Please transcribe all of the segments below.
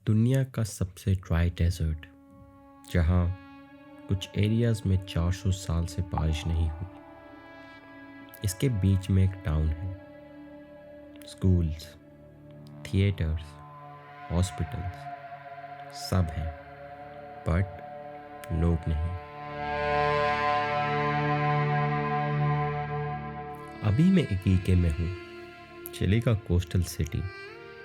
दुनिया का सबसे ड्राई डेजर्ट जहाँ कुछ एरियाज में 400 साल से बारिश नहीं हुई। इसके बीच में एक टाउन है। स्कूल्स, थिएटर्स, हॉस्पिटल्स सब हैं, बट लोग नहीं। अभी मैं इकीके में हूँ, चिली का कोस्टल सिटी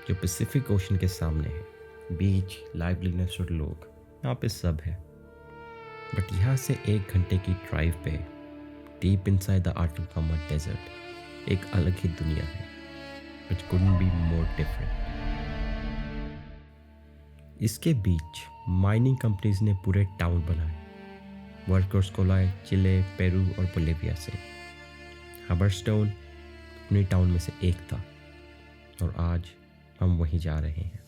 जो पैसिफिक ओशन के सामने है। बीच, लाइवलीनेस और लोग यहाँ पे सब है। बट यहाँ से 1 घंटे की ड्राइव पे डीप इनसाइड द आटलकामा डेजर्ट एक अलग ही दुनिया है, which couldn't be more different। इसके बीच माइनिंग कंपनीज ने पूरे टाउन बनाए। वर्कर्स को लाए चिले, पेरू और बोलिविया से। हबरस्टोन उन्हीं टाउन में से एक था और आज हम वहीं जा रहे हैं।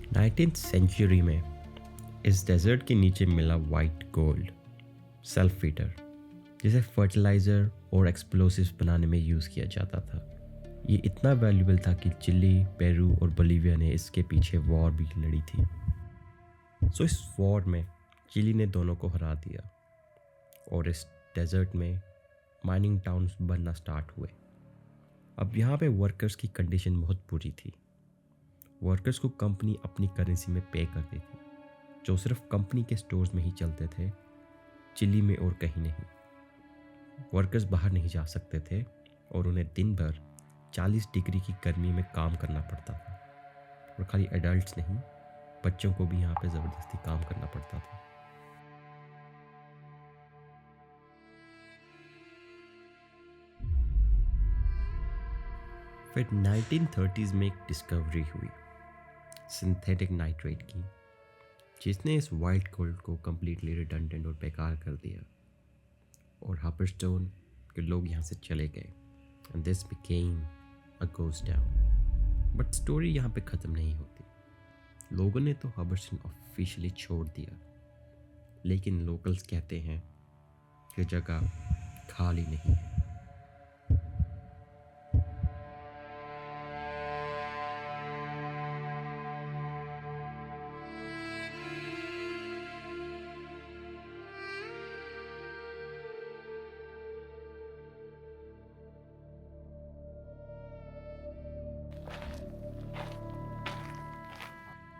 19th सेंचुरी में इस डेजर्ट के नीचे मिला वाइट गोल्ड, सेल्फ फीडर, जिसे फर्टिलाइज़र और एक्सप्लोसिव्स बनाने में यूज़ किया जाता था। ये इतना वैल्यूबल था कि चिली, पेरू और बोलिविया ने इसके पीछे वॉर भी लड़ी थी। सो इस वॉर में चिली ने दोनों को हरा दिया और इस डेजर्ट में माइनिंग टाउन्स बनना स्टार्ट हुए। अब यहाँ पे वर्कर्स की कंडीशन बहुत बुरी थी। वर्कर्स को कंपनी अपनी करेंसी में पे करती थी, जो सिर्फ कंपनी के स्टोर्स में ही चलते थे, चिली में और कहीं नहीं। वर्कर्स बाहर नहीं जा सकते थे और उन्हें दिन भर 40 डिग्री की गर्मी में काम करना पड़ता था। और खाली एडल्ट्स नहीं, बच्चों को भी यहाँ पे ज़बरदस्ती काम करना पड़ता था। फिर 1930s में एक डिस्कवरी हुई सिंथेटिक नाइट्रेट की, जिसने इस वाइट गोल्ड को कम्प्लीटली रिडंडेंट और बेकार कर दिया। और हाबरस्टोन के लोग यहाँ से चले गए and this became a ghost town. But story यहाँ पे ख़त्म नहीं होती। लोगों ने तो हाबरस्टोन ऑफिशियली छोड़ दिया, लेकिन लोकल्स कहते हैं कि जगह खाली नहीं है।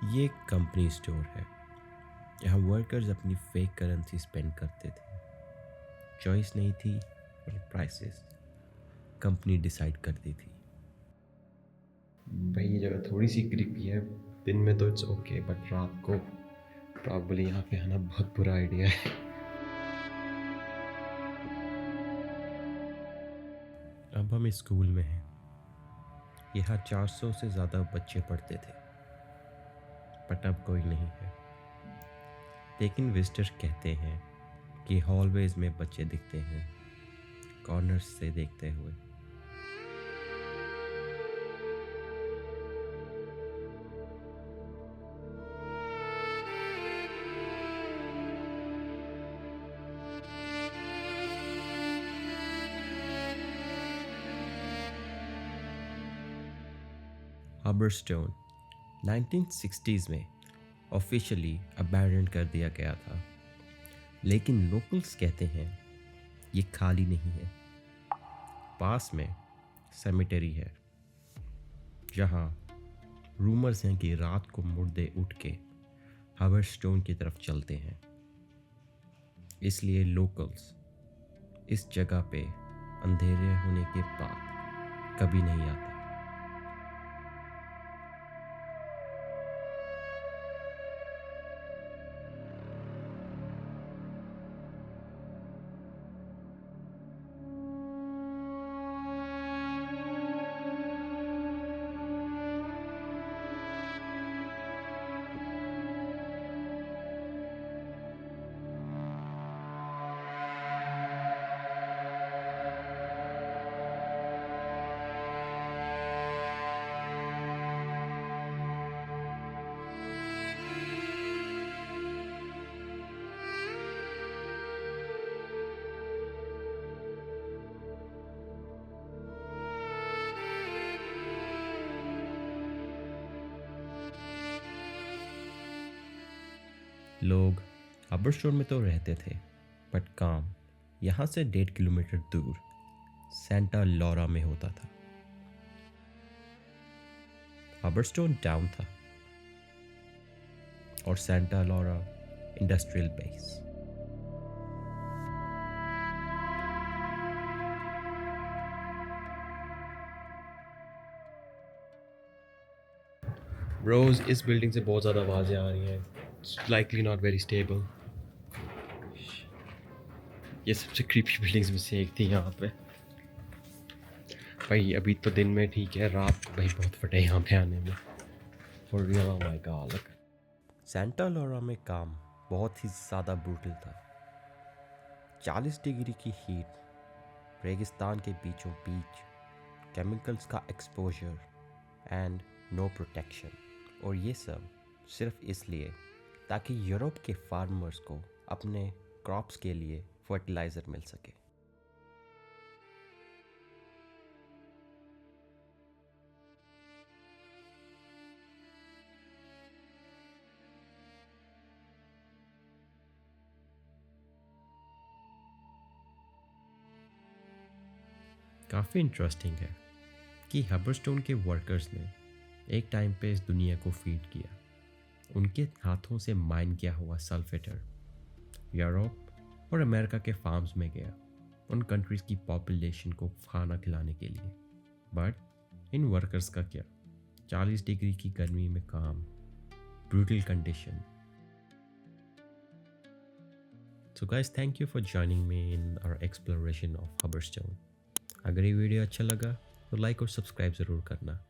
ये एक कंपनी स्टोर है जहाँ वर्कर्स अपनी फेक करेंसी स्पेंड करते थे। चॉइस नहीं थी और प्राइसेस कंपनी डिसाइड करती थी। भाई ये जगह थोड़ी सी क्रीपी है। दिन में तो इट्स ओके, बट रात को प्रॉब्ली यहाँ पे आना बहुत बुरा आइडिया है। अब हम स्कूल में हैं। यहाँ 400 से ज़्यादा बच्चे पढ़ते थे, बट अब कोई नहीं है। लेकिन विजिटर्स कहते हैं कि हॉलवेज में बच्चे दिखते हैं, कॉर्नर्स से देखते हुए। हबरस्टोन 1960s में ऑफिशियली अबैंडन कर दिया गया था, लेकिन लोकल्स कहते हैं ये खाली नहीं है। पास में सेमेटरी है, जहाँ रूमर्स हैं कि रात को मुर्दे उठ के हबरस्टोन की तरफ चलते हैं। इसलिए लोकल्स इस जगह पे अंधेरे होने के बाद कभी नहीं आते। लोग हबरस्टोन में तो रहते थे, बट काम यहाँ से 1.5 किलोमीटर दूर सेंटा लॉरा में होता था। हबरस्टोन टाउन था और सेंटा लॉरा इंडस्ट्रियल बेस। रोज इस बिल्डिंग से बहुत ज़्यादा आवाज़ें आ रही हैं। It's likely not very stable. ये सबसे क्रीपी बिल्डिंग्स में से एक थी यहाँ पे। भाई अभी तो दिन में ठीक है, रात भाई बहुत फटे यहाँ पे आने में। For real, oh my God. Look, Santa Laura में काम बहुत ही ज़्यादा ब्रूटल था। 40 डिग्री की हीट, रेगिस्तान के बीचों बीच, केमिकल्स का एक्सपोजर एंड नो प्रोटेक्शन। और ये सब सिर्फ इसलिए ताकि यूरोप के फार्मर्स को अपने क्रॉप्स के लिए फर्टिलाइज़र मिल सके। काफ़ी इंटरेस्टिंग है कि हबरस्टोन के वर्कर्स ने एक टाइम पे इस दुनिया को फीड किया। उनके हाथों से माइन किया हुआ सल्फेटर यूरोप और अमेरिका के फार्म्स में गया, उन कंट्रीज़ की पॉपुलेशन को खाना खिलाने के लिए। बट इन वर्कर्स का क्या? 40 डिग्री की गर्मी में काम, brutal condition. So guys, thank you for joining me in our exploration of Hubberstone. अगर ये वीडियो अच्छा लगा तो लाइक और सब्सक्राइब ज़रूर करना।